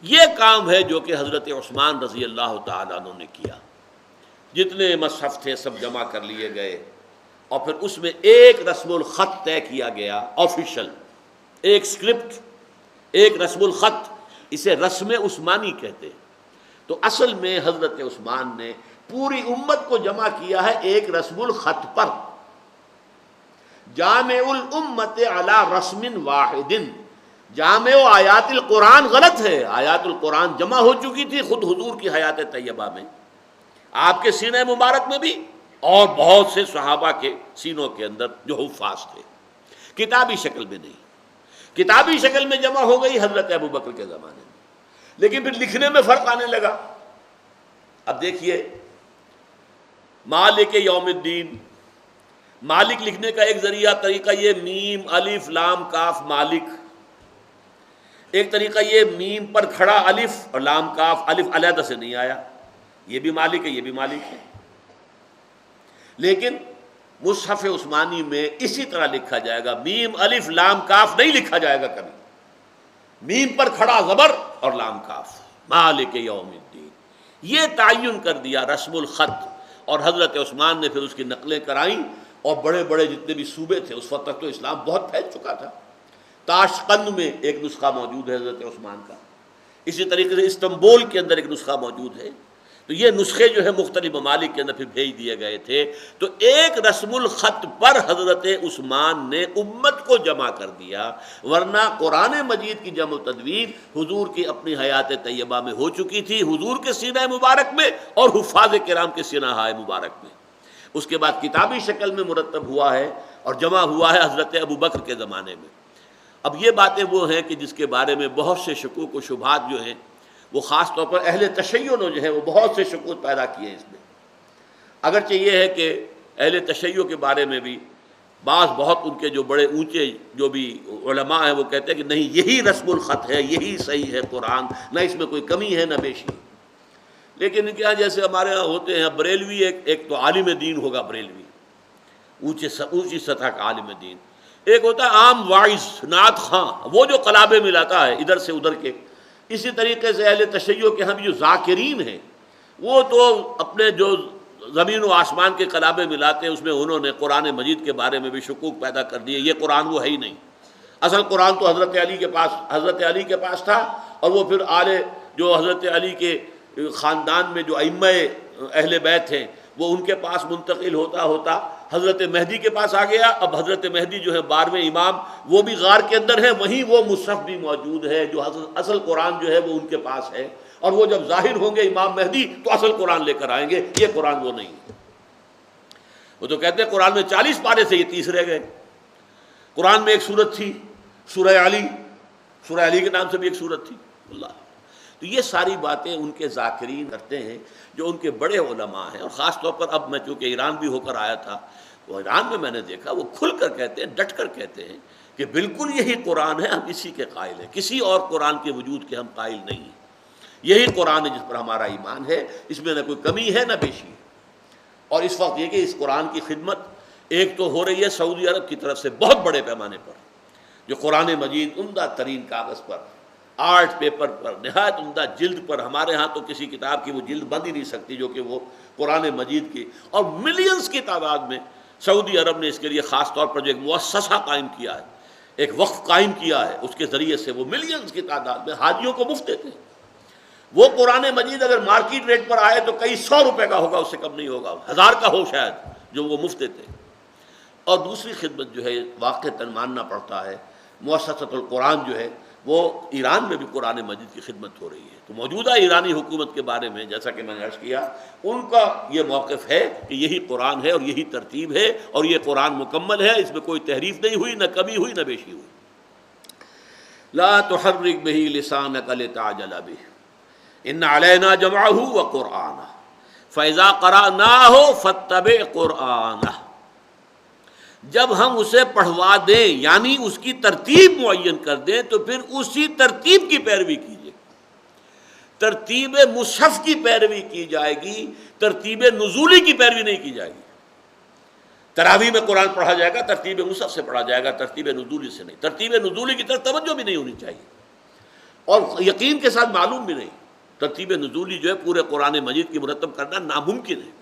یہ کام ہے جو کہ حضرت عثمان رضی اللہ تعالیٰ عنہ نے کیا، جتنے مصحف تھے سب جمع کر لیے گئے، اور پھر اس میں ایک رسم الخط طے کیا گیا، آفیشل، ایک اسکرپٹ، ایک رسم الخط، اسے رسم عثمانی کہتے ہیں۔ تو اصل میں حضرت عثمان نے پوری امت کو جمع کیا ہے ایک رسم الخط پر، جامع الامت علی رسم واحد۔ جامع و آیات القرآن غلط ہے، آیات القرآن جمع ہو چکی تھی خود حضور کی حیات طیبہ میں، آپ کے سینہ مبارک میں بھی، اور بہت سے صحابہ کے سینوں کے اندر جو حفاظ تھے، کتابی شکل میں نہیں۔ کتابی شکل میں جمع ہو گئی حضرت ابو بکر کے زمانے میں، لیکن پھر لکھنے میں فرق آنے لگا۔ اب دیکھیے مالک یوم الدین، مالک لکھنے کا ایک ذریعہ طریقہ یہ میم الف لام کاف مالک، ایک طریقہ یہ میم پر کھڑا الف اور لام کاف، الف علیحدہ سے نہیں آیا، یہ بھی مالک ہے، یہ بھی مالک ہے۔ لیکن مصحف عثمانی میں اسی طرح لکھا جائے گا، میم الف لام کاف نہیں لکھا جائے گا کبھی، میم پر کھڑا زبر اور لام کاف، مالک یوم الدین۔ یہ تعین کر دیا رسم الخط، اور حضرت عثمان نے پھر اس کی نقلیں کرائیں، اور بڑے بڑے جتنے بھی صوبے تھے، اس وقت تک تو اسلام بہت پھیل چکا تھا، تاشقند میں ایک نسخہ موجود ہے حضرت عثمان کا، اسی طریقے سے استنبول کے اندر ایک نسخہ موجود ہے۔ تو یہ نسخے جو ہے مختلف ممالک کے اندر پھر بھیج دیے گئے تھے، تو ایک رسم الخط پر حضرت عثمان نے امت کو جمع کر دیا، ورنہ قرآن مجید کی جمع و تدوین حضور کی اپنی حیات طیبہ میں ہو چکی تھی، حضور کے سینہ مبارک میں اور حفاظ کرام کے سینہ مبارک میں۔ اس کے بعد کتابی شکل میں مرتب ہوا ہے اور جمع ہوا ہے حضرت ابو بکر کے زمانے میں۔ اب یہ باتیں وہ ہیں کہ جس کے بارے میں بہت سے شکوک و شبہات جو ہیں، وہ خاص طور پر اہل تشیع نے جو ہے وہ بہت سے شکوک پیدا کیے ہیں اس میں۔ اگرچہ یہ ہے کہ اہل تشیع کے بارے میں بھی بعض بہت ان کے جو بڑے اونچے جو بھی علماء ہیں وہ کہتے ہیں کہ نہیں، یہی رسم الخط ہے، یہی صحیح ہے قرآن، نہ اس میں کوئی کمی ہے نہ بیشی۔ لیکن کیا جیسے ہمارے ہاں ہوتے ہیں بریلوی، ایک تو عالم دین ہوگا بریلوی، اونچی سطح کا عالم دین، ایک ہوتا ہے عام واعظ نعت خواں، وہ جو قلابے ملاتا ہے ادھر سے ادھر کے۔ اسی طریقے سے اہل تشیع کے ہم جو ذاکرین ہیں، وہ تو اپنے جو زمین و آسمان کے قلابے ملاتے ہیں، اس میں انہوں نے قرآن مجید کے بارے میں بھی شکوک پیدا کر دیے، یہ قرآن وہ ہے ہی نہیں، اصل قرآن تو حضرت علی کے پاس تھا، اور وہ پھر جو حضرت علی کے خاندان میں جو ائمہ اہل بیت ہیں وہ ان کے پاس منتقل ہوتا ہوتا حضرت مہدی کے پاس آ گیا۔ اب حضرت مہدی جو ہے 12ویں امام، وہ بھی غار کے اندر ہے، وہیں وہ مصحف بھی موجود ہے، جو اصل قرآن جو ہے وہ ان کے پاس ہے، اور وہ جب ظاہر ہوں گے امام مہدی تو اصل قرآن لے کر آئیں گے، یہ قرآن وہ نہیں ہے۔ وہ تو کہتے ہیں قرآن میں 40 پارے سے یہ 30 رہ گئے۔ قرآن میں ایک سورت تھی سورہ علی، سورہ علی کے نام سے بھی ایک سورت تھی اللہ. تو یہ ساری باتیں ان کے ذاکرین کرتے ہیں جو ان کے بڑے علماء ہیں. اور خاص طور پر اب میں چونکہ ایران بھی ہو کر آیا تھا تو ایران میں نے دیکھا وہ کھل کر کہتے ہیں, ڈٹ کر کہتے ہیں کہ بالکل یہی قرآن ہے, ہم اسی کے قائل ہیں, کسی اور قرآن کے وجود کے ہم قائل نہیں ہیں. یہی قرآن ہے جس پر ہمارا ایمان ہے, اس میں نہ کوئی کمی ہے نہ بیشی ہے. اور اس وقت یہ کہ اس قرآن کی خدمت ایک تو ہو رہی ہے سعودی عرب کی طرف سے بہت بڑے پیمانے پر, جو قرآن مجید عمدہ ترین کاغذ پر, آرٹ پیپر پر, نہایت عمدہ جلد پر, ہمارے ہاں تو کسی کتاب کی وہ جلد بن ہی نہیں سکتی جو کہ وہ قرآن مجید کی, اور ملینز کی تعداد میں سعودی عرب نے اس کے لیے خاص طور پر جو ایک مؤسسہ قائم کیا ہے, ایک وقف قائم کیا ہے, اس کے ذریعے سے وہ ملینز کی تعداد میں حاجیوں کو مفت دیتے ہیں. وہ قرآن مجید اگر مارکیٹ ریٹ پر آئے تو کئی 100 روپے کا ہوگا, اس سے کم نہیں ہوگا, 1000 کا ہو شاید, جو وہ مفت دیتے ہیں. اور دوسری خدمت جو ہے واقعتاً ماننا پڑتا ہے, مؤسسۃ القرآن جو ہے وہ ایران میں بھی قرآن مجید کی خدمت ہو رہی ہے. تو موجودہ ایرانی حکومت کے بارے میں جیسا کہ میں نے عرض کیا, ان کا یہ موقف ہے کہ یہی قرآن ہے اور یہی ترتیب ہے اور یہ قرآن مکمل ہے, اس میں کوئی تحریف نہیں ہوئی, نہ کمی ہوئی نہ بیشی ہوئی. لا تحرک بہ لسانک لتعجل بہ ان علینا جمعہ وقرآنہ فاذا قرأناہ فاتبع قرآنہ. جب ہم اسے پڑھوا دیں یعنی اس کی ترتیب معین کر دیں تو پھر اسی ترتیب کی پیروی کیجیے. ترتیب مصحف کی پیروی کی جائے گی, ترتیب نزولی کی پیروی نہیں کی جائے گی. تراویح میں قرآن پڑھا جائے گا, ترتیب مصحف سے پڑھا جائے گا, ترتیب نزولی سے نہیں. ترتیب نزولی کی طرف توجہ بھی نہیں ہونی چاہیے, اور یقین کے ساتھ معلوم بھی نہیں. ترتیب نزولی جو ہے پورے قرآن مجید کی مرتب کرنا ناممکن ہے.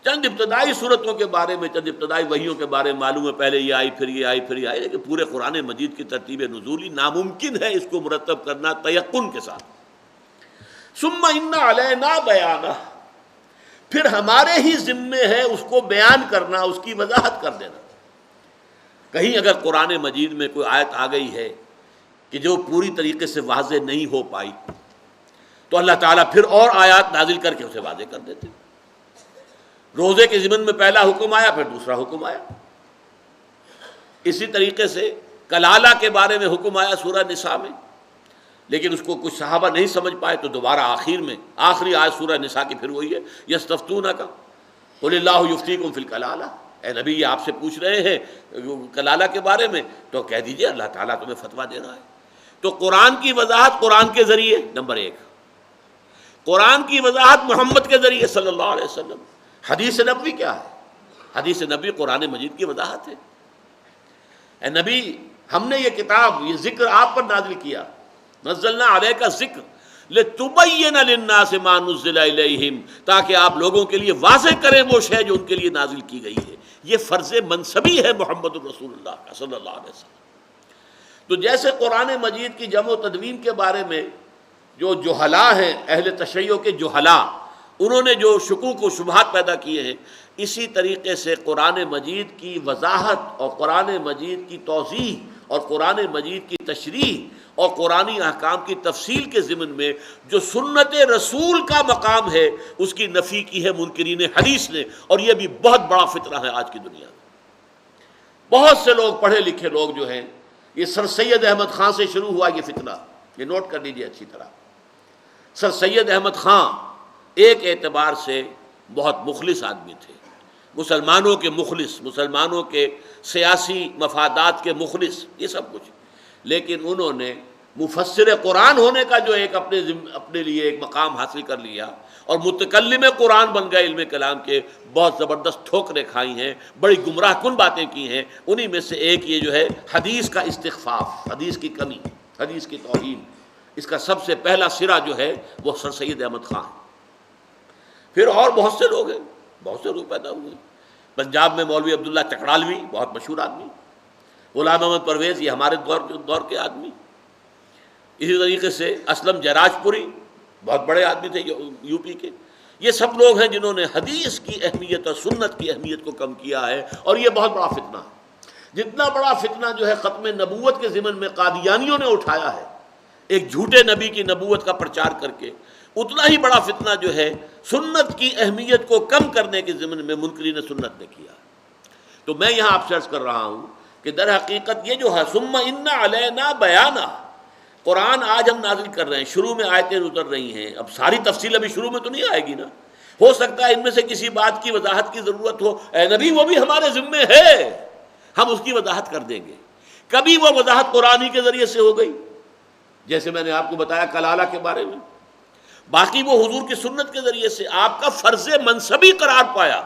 چند ابتدائی صورتوں کے بارے میں, چند ابتدائی وحیوں کے بارے میں معلوم ہے, پہلے یہ آئی پھر یہ آئی پھر یہ آئی, لیکن پورے قرآن مجید کی ترتیب نزولی ناممکن ہے اس کو مرتب کرنا تیقن کے ساتھ. ثم ان علینا بیانہ, پھر ہمارے ہی ذمے ہے اس کو بیان کرنا, اس کی وضاحت کر دینا. کہیں اگر قرآن مجید میں کوئی آیت آ گئی ہے کہ جو پوری طریقے سے واضح نہیں ہو پائی تو اللہ تعالیٰ پھر اور آیات نازل کر کے اسے واضح کر دیتے. روزے کے ضمن میں پہلا حکم آیا, پھر دوسرا حکم آیا. اسی طریقے سے کلالہ کے بارے میں حکم آیا سورہ نساء میں, لیکن اس کو کچھ صحابہ نہیں سمجھ پائے تو دوبارہ آخر میں آخری آیت سورہ نساء کی پھر وہی ہے, یستفتونک قل اللہ یفتیکم فی الکلالہ. اے نبی یہ آپ سے پوچھ رہے ہیں کلالہ کے بارے میں, تو کہہ دیجئے اللہ تعالیٰ تمہیں فتویٰ دے رہا ہے. تو قرآن کی وضاحت قرآن کے ذریعے نمبر 1, قرآن کی وضاحت محمد کے ذریعے صلی اللہ علیہ وسلم. حدیث نبوی کیا ہے؟ حدیث نبوی قرآن مجید کی وضاحت ہے. اے نبی ہم نے یہ کتاب, یہ ذکر آپ پر نازل کیا, نزلنا علیک ذکر لتبین للناس ما نزل الیہم, تاکہ آپ لوگوں کے لیے واضح کریں وہ شے جو ان کے لیے نازل کی گئی ہے. یہ فرض منصبی ہے محمد الرسول اللہ کا صلی اللہ علیہ وسلم. تو جیسے قرآن مجید کی جمع و تدوین کے بارے میں جو جہلاء ہیں, اہل تشیع کے جہلاء, انہوں نے جو شکوک و شبہات پیدا کیے ہیں, اسی طریقے سے قرآن مجید کی وضاحت اور قرآن مجید کی توضیح اور قرآن مجید کی تشریح اور قرآنی احکام کی تفصیل کے ضمن میں جو سنت رسول کا مقام ہے اس کی نفی کی ہے منکرین حدیث نے. اور یہ بھی بہت بڑا فتنہ ہے آج کی دنیا میں. بہت سے لوگ, پڑھے لکھے لوگ جو ہیں, یہ سر سید احمد خان سے شروع ہوا یہ فتنہ, یہ نوٹ کر لیجیے اچھی طرح. سر سید احمد خان ایک اعتبار سے بہت مخلص آدمی تھے, مسلمانوں کے مخلص, مسلمانوں کے سیاسی مفادات کے مخلص, یہ سب کچھ. لیکن انہوں نے مفسر قرآن ہونے کا جو ایک اپنے لیے ایک مقام حاصل کر لیا اور متکلم قرآن بن گئے علم کلام کے, بہت زبردست ٹھوکریں کھائی ہیں, بڑی گمراہ کن باتیں کی ہیں. انہی میں سے ایک یہ جو ہے حدیث کا استخفاف, حدیث کی کمی, حدیث کی توہین, اس کا سب سے پہلا سرا جو ہے وہ سر سید احمد خان. پھر اور بہت سے لوگ ہیں, بہت سے لوگ پیدا ہوئے. پنجاب میں مولوی عبداللہ چکڑالوی بہت مشہور آدمی, غلام محمد پرویز یہ ہمارے دور کے آدمی. اسی طریقے سے اسلم جراج پوری بہت بڑے آدمی تھے یو پی کے. یہ سب لوگ ہیں جنہوں نے حدیث کی اہمیت اور سنت کی اہمیت کو کم کیا ہے, اور یہ بہت بڑا فتنہ ہے. جتنا بڑا فتنہ جو ہے ختم نبوت کے ضمن میں قادیانیوں نے اٹھایا ہے, ایک جھوٹے نبی کی نبوت کا پرچار کر کے, اتنا ہی بڑا فتنہ جو ہے سنت کی اہمیت کو کم کرنے کے ضمن میں منکرین سنت نے کیا. تو میں یہاں آپ سے عرض کر رہا ہوں کہ در حقیقت یہ جو ہے ثم ان علینا بیانہ, قرآن آج ہم نازل کر رہے ہیں، شروع میں آیتیں اتر رہی ہیں، اب ساری تفصیل ابھی شروع میں تو نہیں آئے گی نا، ہو سکتا ہے ان میں سے کسی بات کی وضاحت کی ضرورت ہو، اے نبی وہ بھی ہمارے ذمے ہے، ہم اس کی وضاحت کر دیں گے۔ کبھی وہ وضاحت قرآنی کے ذریعے سے ہو گئی، جیسے میں نے آپ کو بتایا کلالہ کے بارے میں، باقی وہ حضور کی سنت کے ذریعے سے آپ کا فرض منصبی قرار پایا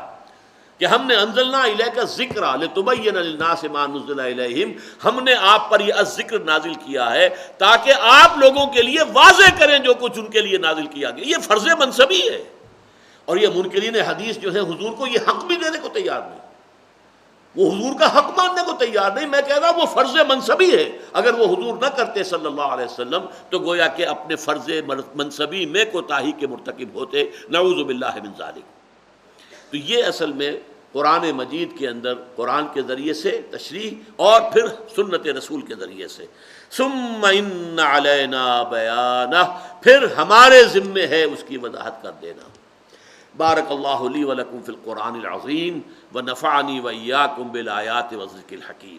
کہ ہم نے انزلنا الیک الذکر لتبین للناس ما نزل الیہم، ہم نے آپ پر یہ الذکر نازل کیا ہے تاکہ آپ لوگوں کے لیے واضح کریں جو کچھ ان کے لیے نازل کیا گیا۔ یہ فرض منصبی ہے، اور یہ منکرین حدیث جو ہے حضور کو یہ حق بھی دینے کو تیار نہیں، وہ حضور کا حق ماننے کو تیار نہیں۔ میں کہہ رہا ہوں وہ فرض منصبی ہے، اگر وہ حضور نہ کرتے صلی اللہ علیہ وسلم تو گویا کہ اپنے فرض منصبی میں کوتاہی کے مرتکب ہوتے، نعوذ باللہ من ذالک۔ تو یہ اصل میں قرآن مجید کے اندر قرآن کے ذریعے سے تشریح اور پھر سنت رسول کے ذریعے سے، ثم ان علینا بیانہ، پھر ہمارے ذمے ہے اس کی وضاحت کر دینا۔ بارک اللہ لی ولکم فی القرآن العظیم ونفعنی وإیاکم بالآیات والذکر الحکیم۔